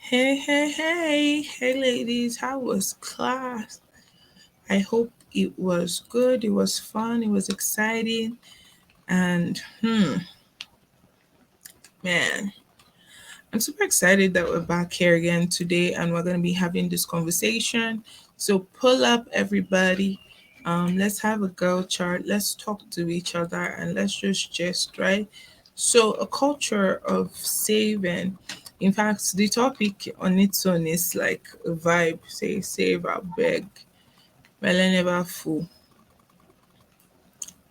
Hey, hey, hey, hey, ladies, how was class? I hope it was good, it was fun, it was exciting, and man, I'm super excited that we're back here again today and we're going to be having this conversation. So, pull up everybody. Let's have a girl chart, let's talk to each other, and let's just right? So, a culture of saving. In fact, the topic on its own is like a vibe. Say, save, beg. Belle never full.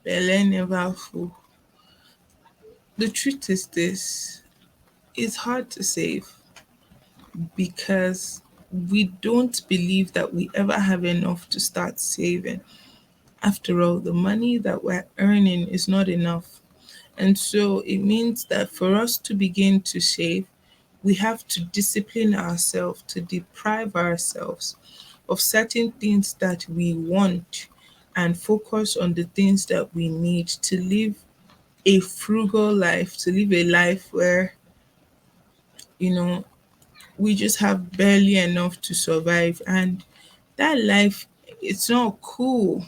Belle never full. The truth is this: it's hard to save because we don't believe that we ever have enough to start saving. After all, the money that we're earning is not enough. And so it means that for us to begin to save, we have to discipline ourselves, to deprive ourselves of certain things that we want and focus on the things that we need to live a frugal life, to live a life where, you know, we just have barely enough to survive. And that life, it's not cool.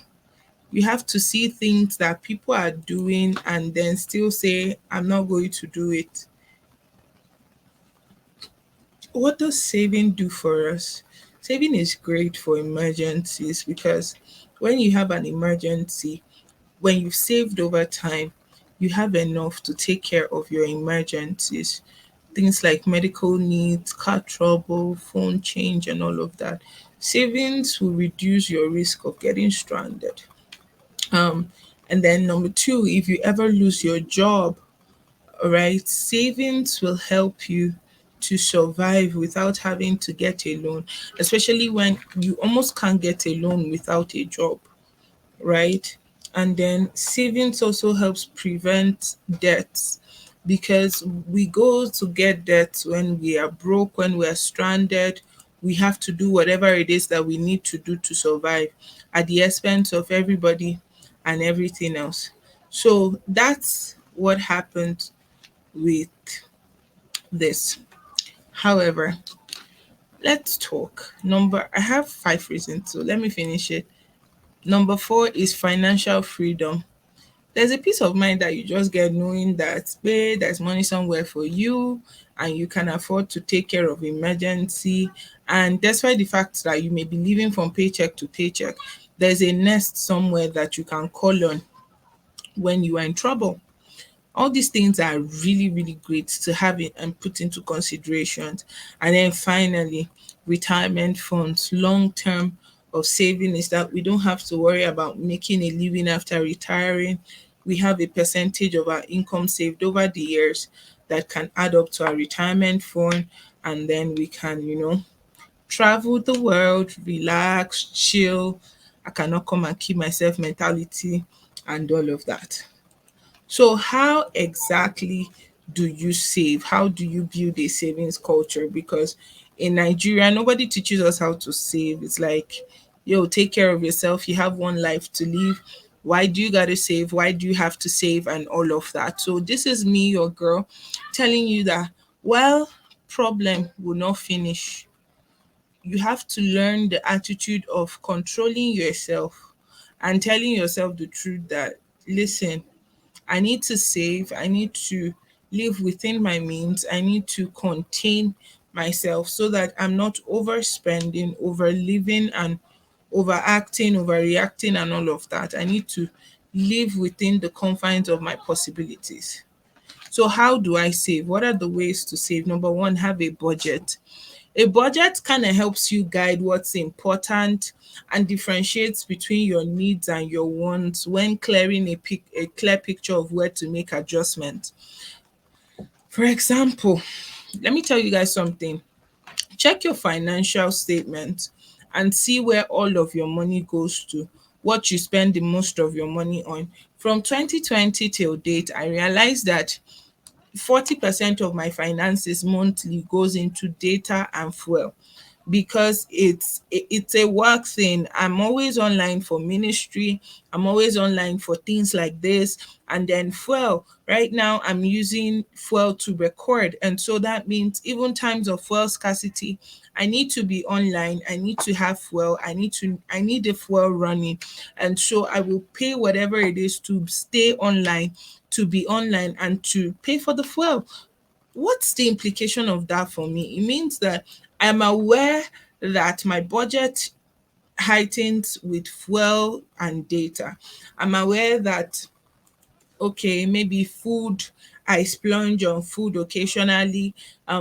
You have to see things that people are doing and then still say, I'm not going to do it. What does saving do for us? Saving is great for emergencies because when you have an emergency, when you've saved over time, you have enough to take care of your emergencies. Things like medical needs, car trouble, phone change, and all of that. Savings will reduce your risk of getting stranded. Um, and then number two, if you ever lose your job, all right, savings will help you to survive without having to get a loan, especially when you almost can't get a loan without a job, right? And then savings also helps prevent debts because we go to get debts when we are broke, when we are stranded. We have to do whatever it is that we need to do to survive at the expense of everybody and everything else. So that's what happened with this. However, let's talk. I have five reasons, so let me finish it. Number four is financial freedom. There's a peace of mind that you just get knowing that, hey, there's money somewhere for you and you can afford to take care of emergency. And despite the fact that you may be living from paycheck to paycheck, there's a nest somewhere that you can call on when you are in trouble. All these things are really, really great to have it and put into consideration. And then finally, retirement funds, long term of saving is that we don't have to worry about making a living after retiring. We have a percentage of our income saved over the years that can add up to our retirement fund. And then we can, travel the world, relax, chill. I cannot come and keep myself mentality and all of that. So, how exactly do you save? How do you build a savings culture? Because in Nigeria, nobody teaches us how to save. It's like, yo, take care of yourself. You have one life to live. Why do you got to save? Why do you have to save? And all of that. So, this is me, your girl, telling you that, well, problem will not finish. You have to learn the attitude of controlling yourself and telling yourself the truth that, listen, I need to save. I need to live within my means. I need to contain myself so that I'm not overspending, over living, and overacting, overreacting, and all of that. I need to live within the confines of my possibilities. So, how do I save? What are the ways to save? Number one, have a budget. A budget kind of helps you guide what's important and differentiates between your needs and your wants when clearing a clear picture of where to make adjustments. For example, let me tell you guys something. Check your financial statement and see where all of your money goes to, what you spend the most of your money on. From 2020 till date, I realized that 40% of my finances monthly goes into data and fuel. because it's a work thing. I'm always online for ministry. I'm always online for things like this. And then fuel. Right now I'm using fuel to record. And so that means even times of fuel scarcity, I need to be online. I need to have fuel. I need the fuel running. And so I will pay whatever it is to stay online, to be online, and to pay for the fuel. What's the implication of that for me? It means that I'm aware that my budget heightens with fuel and data. I'm aware that, okay, maybe food, I splurge on food occasionally,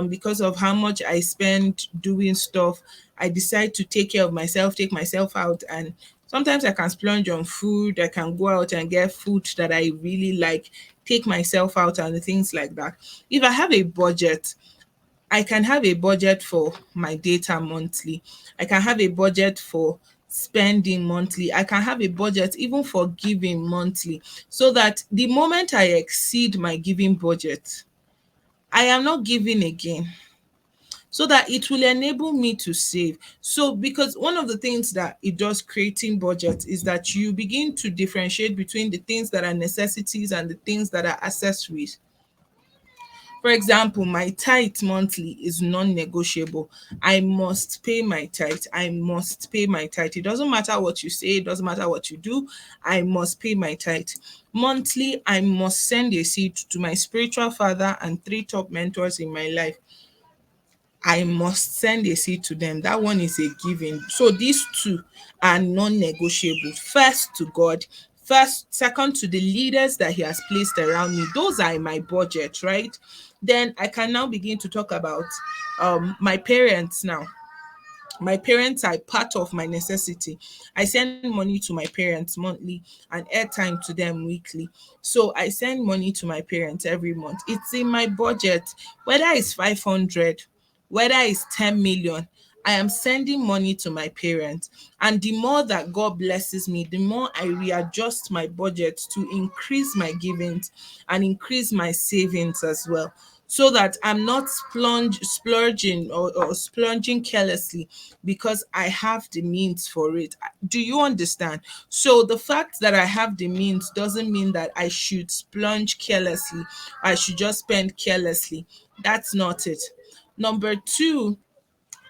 because of how much I spend doing stuff. I decide to take care of myself, take myself out, and sometimes I can splurge on food. I can go out and get food that I really like, take myself out and things like that. If I have a budget, I can have a budget for my data monthly. I can have a budget for spending monthly. I can have a budget even for giving monthly, so that the moment I exceed my giving budget, I am not giving again, so that it will enable me to save. So, because one of the things that it does creating budget is that you begin to differentiate between the things that are necessities and the things that are accessories. For example, my tithe monthly is non-negotiable. I must pay my tithe. I must pay my tithe. It doesn't matter what you say, it doesn't matter what you do. I must pay my tithe. Monthly, I must send a seed to my spiritual father and three top mentors in my life. I must send a seed to them. That one is a giving. So these two are non-negotiable. First to God, first, second to the leaders that He has placed around me. Those are in my budget, right? Then I can now begin to talk about my parents now. My parents are part of my necessity. I send money to my parents monthly and airtime to them weekly. So I send money to my parents every month. It's in my budget, whether it's 500, whether it's 10 million. I am sending money to my parents. And the more that God blesses me, the more I readjust my budget to increase my givings and increase my savings as well, so that I'm not splurging or splurging carelessly because I have the means for it. Do you understand? So the fact that I have the means doesn't mean that I should splurge carelessly. I should just spend carelessly. That's not it. Number two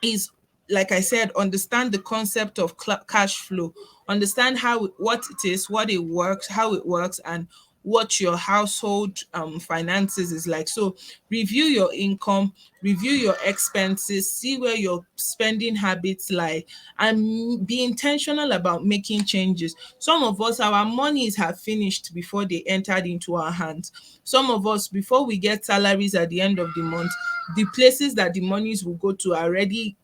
is, like I said, understand the concept of cash flow. Understand what it is, what it works, how it works, and what your household finances is like. So review your income, review your expenses, see where your spending habits lie, and be intentional about making changes. Some of us, our monies have finished before they entered into our hands. Some of us, before we get salaries at the end of the month, the places that the monies will go to are already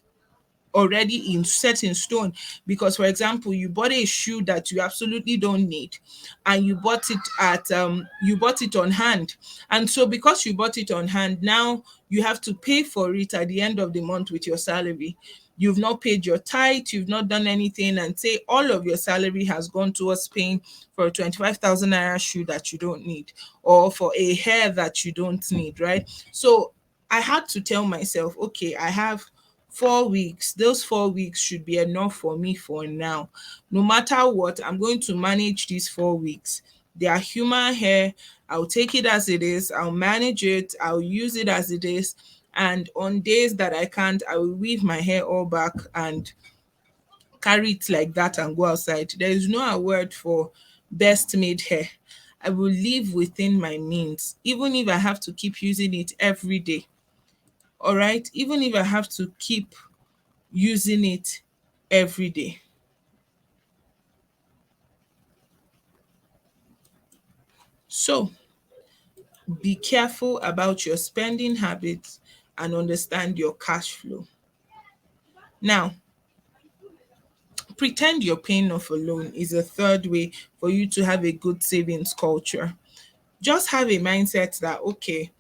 in set in stone. Because, for example, you bought a shoe that you absolutely don't need, and you bought it on hand. And so because you bought it on hand, now you have to pay for it at the end of the month with your salary. You've not paid your tithe, you've not done anything, and say all of your salary has gone towards paying for a 25,000 naira shoe that you don't need, or for a hair that you don't need, right? So I had to tell myself, okay, I have 4 weeks. Those 4 weeks should be enough for me for now. No matter what, I'm going to manage these 4 weeks. They are human hair. I'll take it as it is. I'll manage it. I'll use it as it is. And on days that I can't, I will weave my hair all back and carry it like that and go outside. There is no award for best made hair. I will live within my means, even if I have to keep using it every day. All right, even if I have to keep using it every day. So be careful about your spending habits and understand your cash flow. Now, pretend you're paying off a loan is a third way for you to have a good savings culture. Just have a mindset that, okay,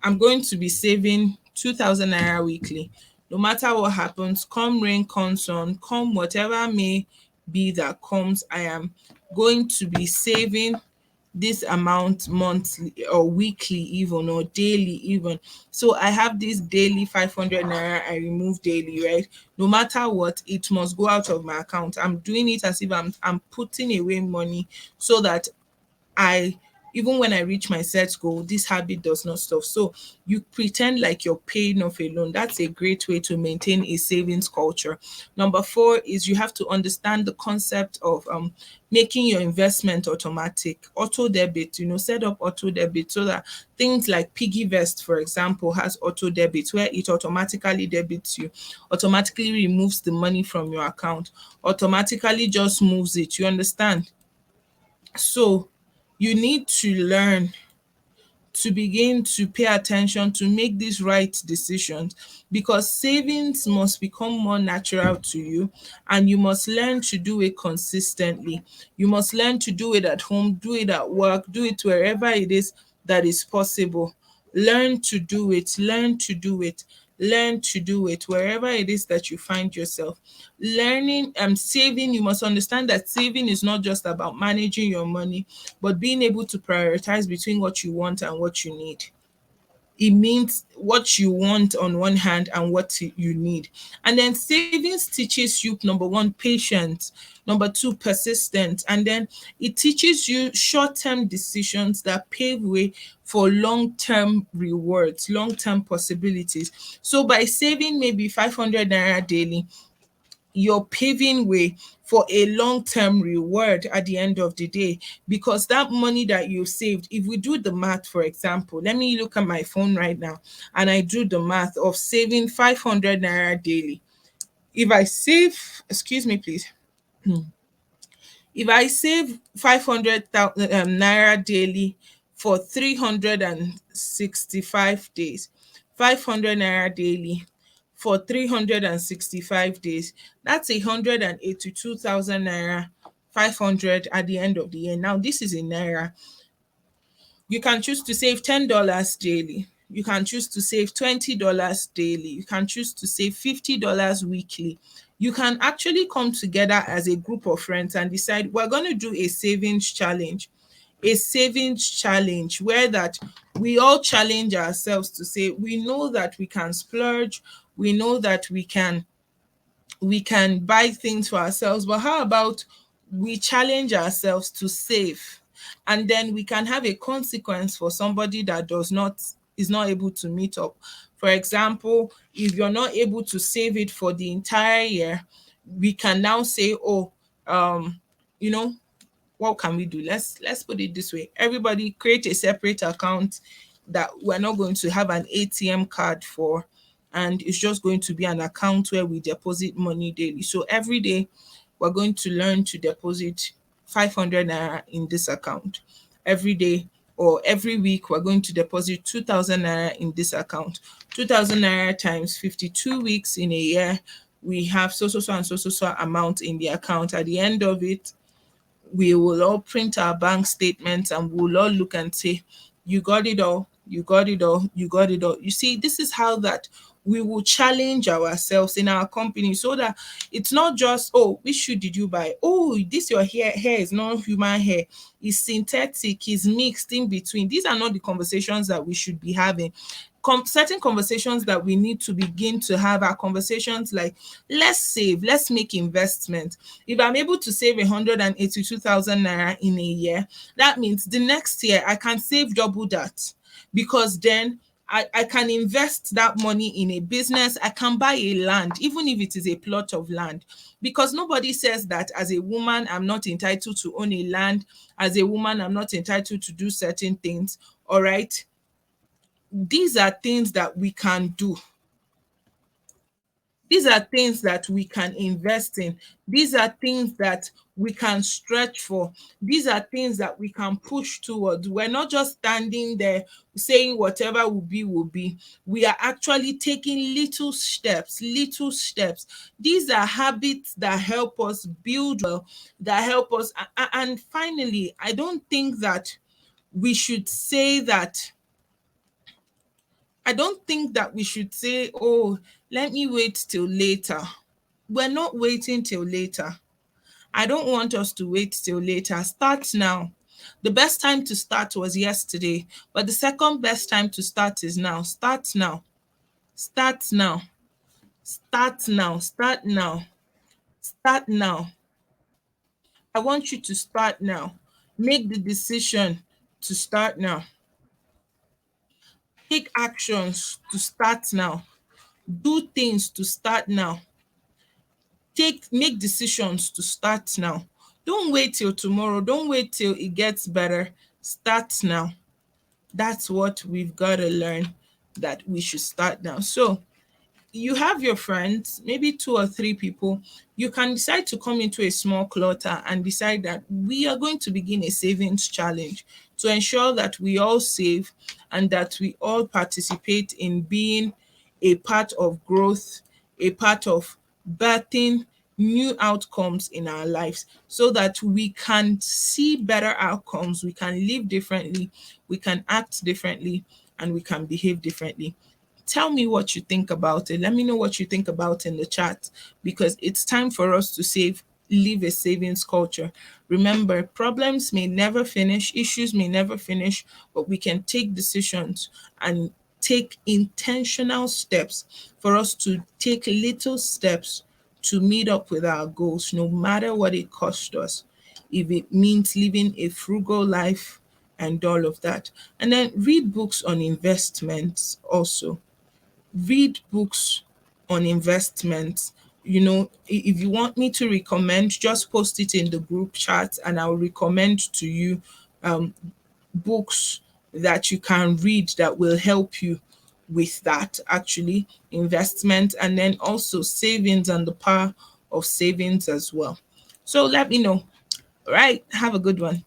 I'm going to be saving 2,000 naira weekly. No matter what happens, come rain, come sun, come whatever may be that comes, I am going to be saving this amount monthly or weekly even or daily even. So I have this daily 500 naira I remove daily, right? No matter what, it must go out of my account. I'm doing it as if I'm putting away money so that I, even when I reach my set goal, this habit does not stop. So you pretend like you're paying off a loan. That's a great way to maintain a savings culture. Number four is you have to understand the concept of making your investment automatic. Auto debit, set up auto debit so that things like piggy vest, for example, has auto debit where it automatically debits you, automatically removes the money from your account, automatically just moves it. You understand? So you need to learn to begin to pay attention to make these right decisions, because savings must become more natural to you, and you must learn to do it consistently. You must learn to do it at home, do it at work, do it wherever it is that is possible. Learn to do it, learn to do it, learn to do it wherever it is that you find yourself. Learning saving, you must understand that saving is not just about managing your money, but being able to prioritize between what you want and what you need. It means what you want on one hand and what you need. And then savings teaches you, number one, patience, number two, persistence, and then it teaches you short-term decisions that pave way for long-term rewards, long-term possibilities. So by saving maybe 500 naira daily, you're paving way for a long-term reward at the end of the day, because that money that you saved, if we do the math, for example, let me look at my phone right now and I do the math of saving 500 naira daily. If I save, excuse me please, if I save 500,000 naira daily for 365 days, 500 naira daily for 365 days, that's 182,000 naira, 500 at the end of the year. Now, this is in naira. You can choose to save $10 daily. You can choose to save $20 daily. You can choose to save $50 weekly. You can actually come together as a group of friends and decide we're going to do a savings challenge. A savings challenge where that we all challenge ourselves to say we know that we can splurge, we know that we can buy things for ourselves, but how about we challenge ourselves to save, and then we can have a consequence for somebody that does not is not able to meet up. For example, if you're not able to save it for the entire year, we can now say, oh, you know what can we do? Let's put it this way. Everybody create a separate account that we're not going to have an ATM card for, and it's just going to be an account where we deposit money daily. So every day we're going to learn to deposit 500 naira in this account. Every day or every week we're going to deposit 2,000 naira in this account. 2,000 naira times 52 weeks in a year, we have so and so amount in the account. At the end of it, we will all print our bank statements and we'll all look and say, you got it all, you got it all, you got it all. You see, this is how that we will challenge ourselves in our company, so that it's not just, oh, which shoe did you buy? Oh, this your hair is not human hair, it's synthetic, it's mixed in between. These are not the conversations that we should be having. Certain conversations that we need to begin to have are conversations like, let's save, let's make investment. If I'm able to save 182,000 naira in a year, that means the next year I can save double that, because then I can invest that money in a business. I can buy a land, even if it is a plot of land, because nobody says that as a woman, I'm not entitled to own a land. As a woman, I'm not entitled to do certain things. All right. These are things that we can do. These are things that we can invest in. These are things that we can stretch for. These are things that we can push towards. We're not just standing there saying whatever will be, will be. We are actually taking little steps, little steps. These are habits that help us build well, that help us. And finally, I don't think that we should say that I don't think that we should say, oh, let me wait till later. We're not waiting till later. I don't want us to wait till later. Start now. The best time to start was yesterday, but the second best time to start is now. Start now. Start now. Start now. Start now. Start now. I want you to start now. Make the decision to start now. Take actions to start now. Do things to start now. Make decisions to start now. Don't wait till tomorrow. Don't wait till it gets better. Start now. That's what we've got to learn, that we should start now. So you have your friends, maybe two or three people. You can decide to come into a small clutter and decide that we are going to begin a savings challenge to ensure that we all save and that we all participate in being a part of growth, a part of birthing new outcomes in our lives, so that we can see better outcomes, we can live differently, we can act differently, and we can behave differently. Tell me what you think about it. Let me know what you think about in the chat, because it's time for us to live a savings culture. Remember, problems may never finish, issues may never finish, but we can take decisions and take intentional steps for us to take little steps to meet up with our goals, no matter what it costs us. If it means living a frugal life and all of that. And then read books on investments also. Read books on investments. If you want me to recommend, just post it in the group chat and I'll recommend to you um, books that you can read that will help you with that, actually, investment, and then also savings and the power of savings as well. So let me know. All right, have a good one.